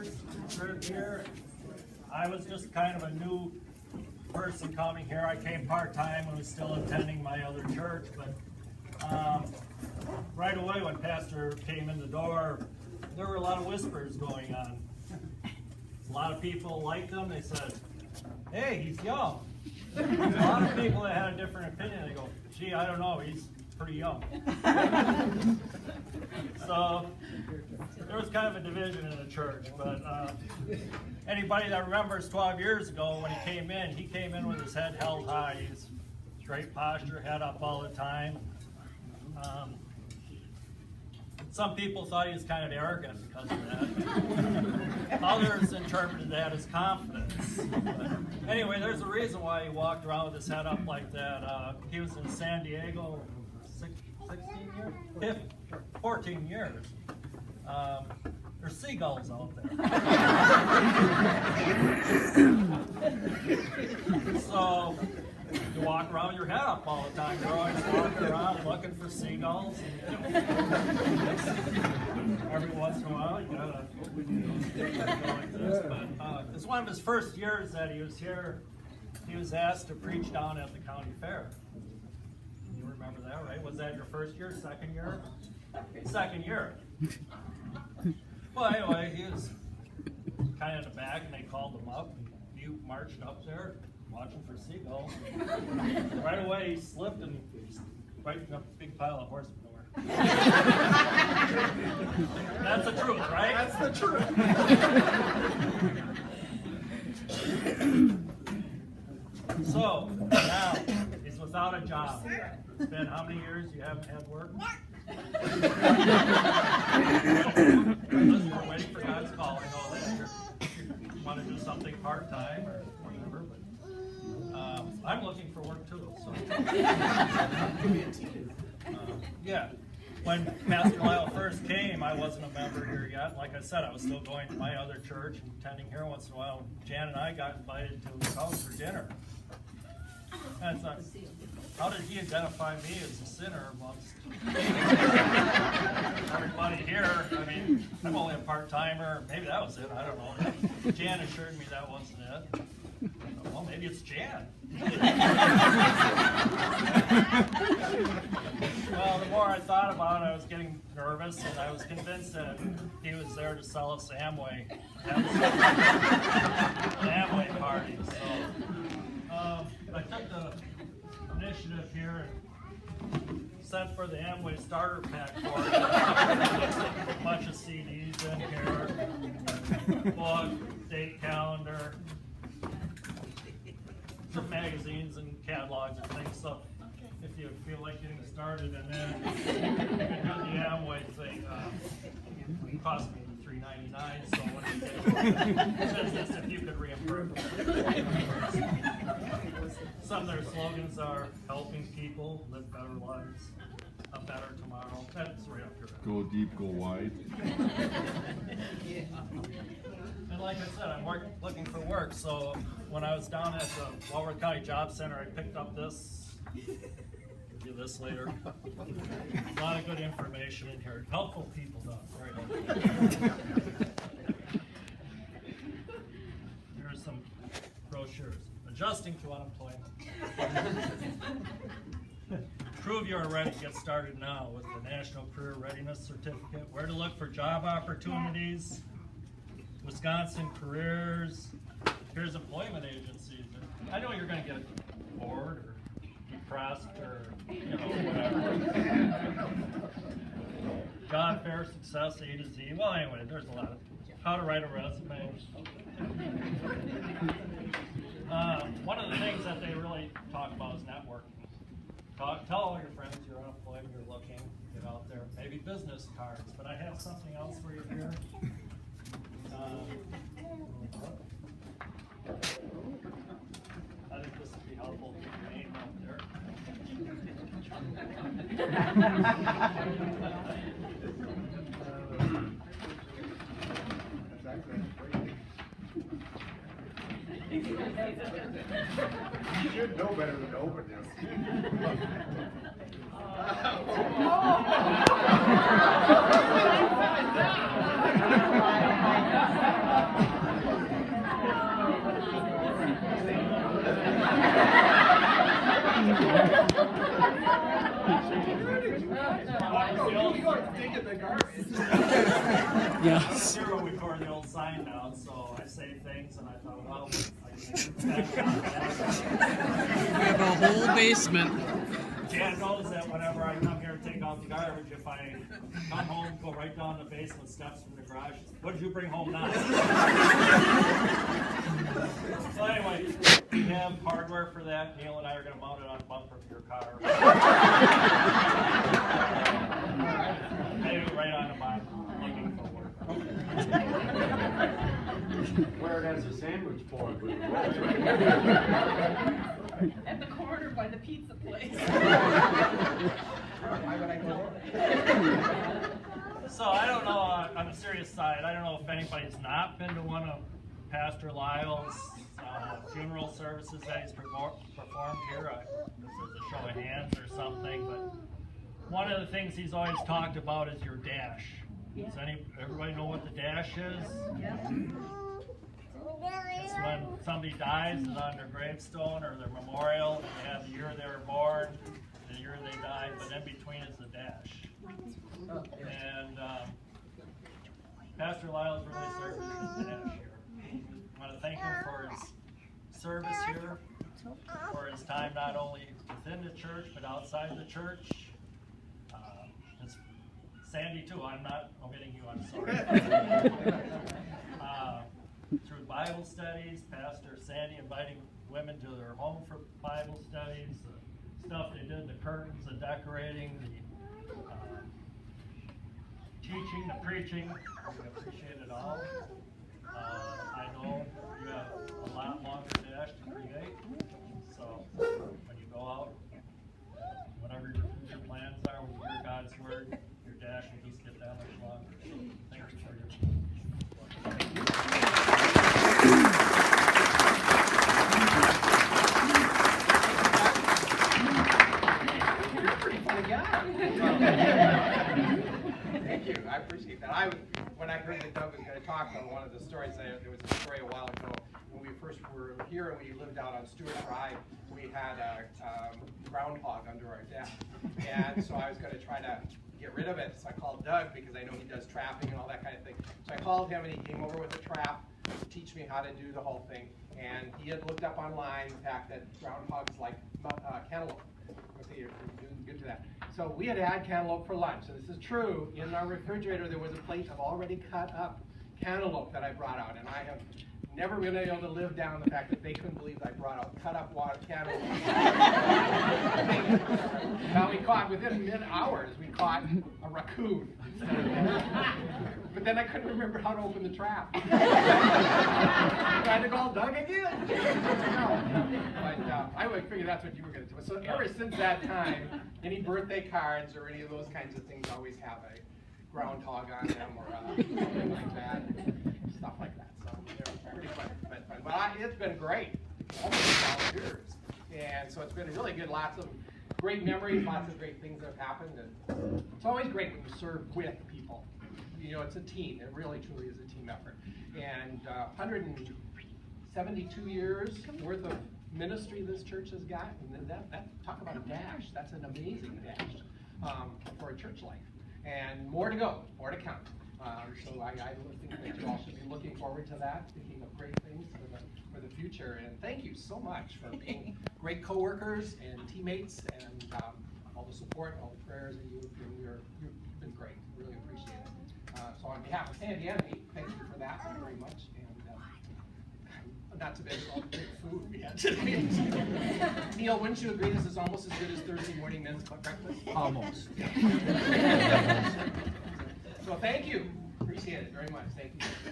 years served here. I was just kind of a new person coming here. I came part-time and was still attending my other church, but right away when Pastor came in the door, there were a lot of whispers going on. A lot of people liked him. They said, hey, he's young. A lot of people that had a different opinion, they go, gee, I don't know, he's pretty young. So there was kind of a division in the church, but anybody that remembers 12 years ago when he came in with his head held high. He's straight posture, head up all the time. Some people thought he was kind of arrogant because of that. Others interpreted that as confidence. But anyway, there's a reason why he walked around with his head up like that. He was in San Diego 16 years? 14 years. There's seagulls out there. So you walk around with your head up all the time. You're always walking around looking for seagulls. Every once in a while you gotta go like this. But it's one of his first years that he was here. He was asked to preach down at the county fair. You remember that, right? Was that your first year, second year? Second year. Well, anyway, he was kind of in the back, and they called him up. And he marched up there, watching for seagulls. Right away, he slipped and right in a big pile of horse manure. That's the truth, right? That's the truth. So, now, he's without a job. It's been how many years you haven't had work? We're waiting for God's call. I know that you want to do something part-time or whatever, but I'm looking for work too. So. Yeah. When Pastor Lyle first came, I wasn't a member here yet. Like I said, I was still going to my other church and attending here once in a while. Jan and I got invited to his house for dinner. And I thought, how did he identify me as a sinner amongst everybody here? I mean, I'm only a part-timer. Maybe that was it. I don't know. Jan assured me that wasn't it. Well, maybe it's Jan. Well, the more I thought about it, I was getting nervous, and I was convinced that he was there to sell us Amway. An Amway party. So I took the initiative here and sent for the Amway starter pack for it. A bunch of CDs in here, book, date calendar, some magazines and catalogs and things. So if you feel like getting started, and then you can do the Amway thing. It cost me $3.99. So when you get it says this, if you could reimburse. Some of their slogans are helping people live better lives, a better tomorrow. That's right up here. Go deep, go wide. And like I said, I'm looking for work. So when I was down at the Walworth County Job Center, I picked up this. I'll do this later. A lot of good information in here. Helpful people, though. Right. Here's some brochures. Adjusting to unemployment. Prove you're ready. Get started now with the National Career Readiness Certificate. Where to look for job opportunities. Wisconsin Careers. Here's employment agencies. I know you're going to get bored or depressed or whatever. Job fair success A to Z. Well, anyway, there's a lot of how to write a resume. One of the things that they really talk about is networking. Tell all your friends you're unemployed, you're looking, get out there. Maybe business cards, but I have something else for you here. I think this would be helpful to your name out there. You should know better than to open this. taking the garbage. I was here when we tore the old sign down, so I saved things, and I thought, well, I can back down. We have a whole basement. Jan knows that whenever I come here and take out the garbage, if I come home, go right down the basement steps from the garage, what did you bring home now? So anyway, we have hardware for that. Neil and I are going to mount it on the bumper of your car. Maybe right on the bottom, looking for work. Where it has a sandwich board. At the corner by the pizza place. Why would I go? So I don't know, on a serious side, I don't know if anybody's not been to one of Pastor Lyle's funeral services that he's performed here. This is a show of hands or something, but one of the things he's always talked about is your dash. Does everybody know what the dash is? It's when somebody dies, is on their gravestone or their memorial. They have the year they were born, the year they died, but in between is the dash. And Pastor Lyle's really served as the dash here. I want to thank him for his service here, for his time not only within the church but outside the church. Sandy too, I'm not omitting you, I'm sorry. Through Bible studies, Pastor Sandy inviting women to their home for Bible studies, the stuff they did, the curtains, the decorating, the teaching, the preaching. We appreciate it all. I know you have a lot longer dash to create, so when you go out, whatever your future plans are, when you hear God's word, your dash will just get that much longer. So thank you for your time. You're a pretty funny guy. Thank you. I appreciate that. When I heard that Doug was going to talk on one of the stories, there was a story a while ago when we first were here and we lived out on Stewart Drive. We had a groundhog under our deck, and so I was going to try to get rid of it. So I called Doug because I know he does trapping and all that kind of thing. So I called him and he came over with a trap to teach me how to do the whole thing. And he had looked up online the fact that groundhogs like cantaloupe. Okay, you're doing good to that. So we had cantaloupe for lunch, and this is true. In our refrigerator, there was a plate of already cut up cantaloupe that I brought out, and I have never been able to live down the fact that they couldn't believe I brought out cut up cantaloupe. Now we caught, within hours, we caught a raccoon. But then I couldn't remember how to open the trap. I had to call Doug again. But I would figure that's what you were going to do. So ever since that time, any birthday cards or any of those kinds of things always have a groundhog on them or something like that, stuff like that. So they're pretty fun. But it's been great. Almost 12 years. And so it's been really good. Lots of great memories, lots of great things that have happened. And it's always great when you serve with people. You know, it's a team. It really, truly is a team effort. And 172 years worth of ministry this church has got. And that talk about a dash. That's an amazing dash for a church life. And more to go, more to come. So I think that you all should be looking forward to that, thinking of great things for the future. And thank you so much for being great coworkers and teammates and all the support, all the prayers that you've been great. Really appreciate it. So on behalf of Sandy and me, thank you for that very much. And not to mention all the great food we had today. Neil, wouldn't you agree this is almost as good as Thursday morning men's breakfast? Almost. So thank you. Appreciate it very much. Thank you.